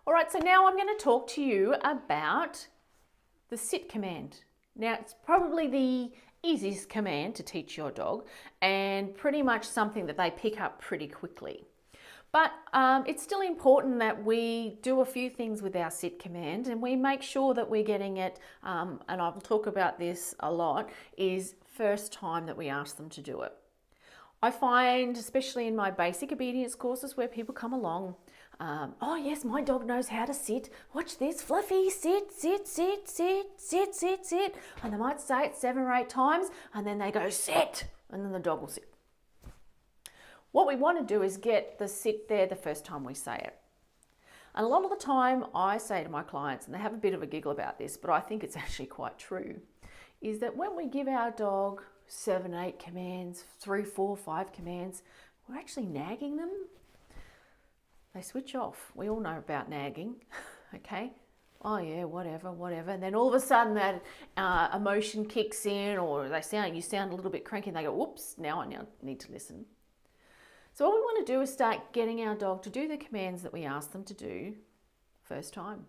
All right, so now I'm going to talk to you about the sit command. Now, it's probably the easiest command to teach your dog and pretty much something that they pick up pretty quickly. But it's still important that we do a few things with our sit command and we make sure that we're getting it, and I'll talk about this a lot, is first time that we ask them to do it. I find, especially in my basic obedience courses where people come along, oh yes, my dog knows how to sit. Watch this, Fluffy, sit, sit, sit, sit, sit, sit, sit. And they might say it 7 or 8 times and then they go sit and then the dog will sit. What we want to do is get the sit there the first time we say it. And a lot of the time I say to my clients, and they have a bit of a giggle about this, but I think it's actually quite true, is that when we give our dog 7, 8 commands, 3, 4, 5 commands, we're actually nagging them. They switch off. We all know about nagging, okay? Oh yeah, whatever. And then all of a sudden that emotion kicks in, or you sound a little bit cranky and they go, whoops, now I need to listen. So what we want to do is start getting our dog to do the commands that we ask them to do first time.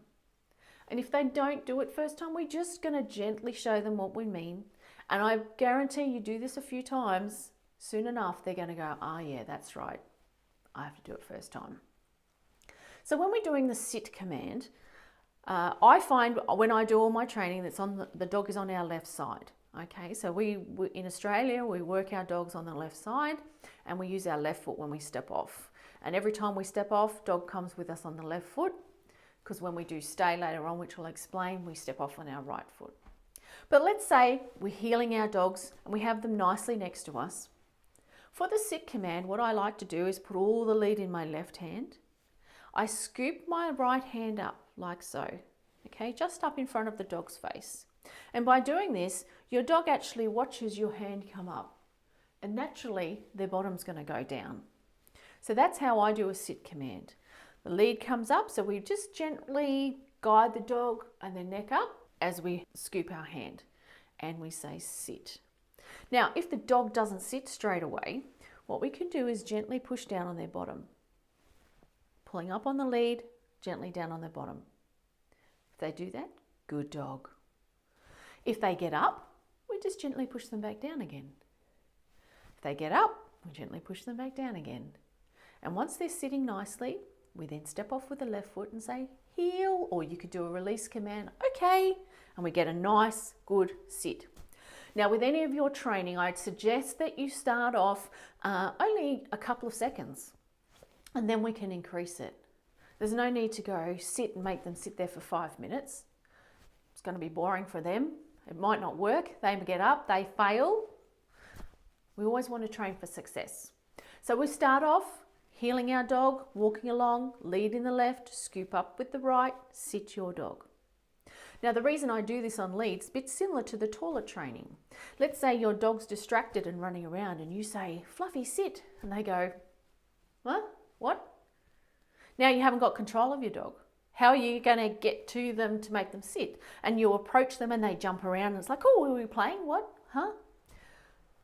And if they don't do it first time, we're just going to gently show them what we mean. And I guarantee you do this a few times, soon enough they're going to go, oh yeah, that's right, I have to do it first time. So when we're doing the sit command, I find when I do all my training that's the dog is on our left side. Okay, so we in Australia, we work our dogs on the left side and we use our left foot when we step off. And every time we step off, dog comes with us on the left foot, because when we do stay later on, which I'll explain, we step off on our right foot. But let's say we're heeling our dogs and we have them nicely next to us. For the sit command, what I like to do is put all the lead in my left hand. I scoop my right hand up like so, okay, just up in front of the dog's face. And by doing this, your dog actually watches your hand come up and naturally their bottom's going to go down. So that's how I do a sit command. The lead comes up, so we just gently guide the dog and their neck up as we scoop our hand and we say sit. Now, if the dog doesn't sit straight away, what we can do is gently push down on their bottom. Pulling up on the lead, gently down on the bottom. If they do that, good dog. If they get up, we just gently push them back down again. If they get up, we gently push them back down again. And once they're sitting nicely, we then step off with the left foot and say heel, or you could do a release command, okay, and we get a nice, good sit. Now with any of your training, I'd suggest that you start off only a couple of seconds. And then we can increase it. There's no need to go sit and make them sit there for 5 minutes. It's going to be boring for them. It might not work. They get up, they fail. We always want to train for success. So we start off heeling our dog, walking along, lead in the left, scoop up with the right, sit your dog. Now the reason I do this on lead is a bit similar to the toilet training. Let's say your dog's distracted and running around and you say, Fluffy, sit. And they go, what? What? Now you haven't got control of your dog. How are you going to get to them to make them sit? And you approach them and they jump around and it's like, oh, were we playing? What? Huh?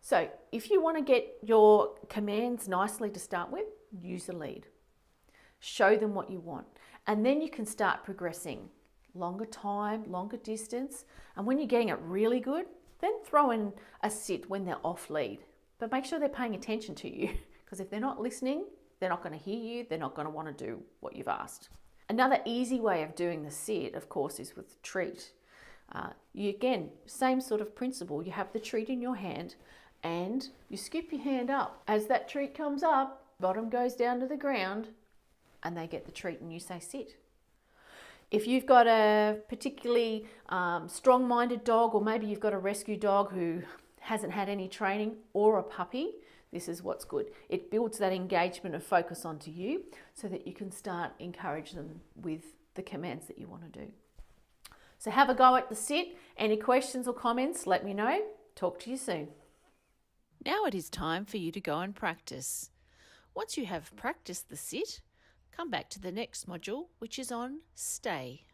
So if you want to get your commands nicely to start with, use the lead. Show them what you want. And then you can start progressing. Longer time, longer distance. And when you're getting it really good, then throw in a sit when they're off lead. But make sure they're paying attention to you, because if they're not listening, they're not going to hear you, they're not going to want to do what you've asked. Another easy way of doing the sit, of course, is with the treat. Again, same sort of principle. You have the treat in your hand and you scoop your hand up. As that treat comes up, bottom goes down to the ground and they get the treat and you say sit. If you've got a particularly strong-minded dog, or maybe you've got a rescue dog who hasn't had any training, or a puppy, this is what's good. It builds that engagement and focus onto you so that you can start encouraging them with the commands that you want to do. So have a go at the sit. Any questions or comments, let me know. Talk to you soon. Now it is time for you to go and practice. Once you have practiced the sit, come back to the next module, which is on stay.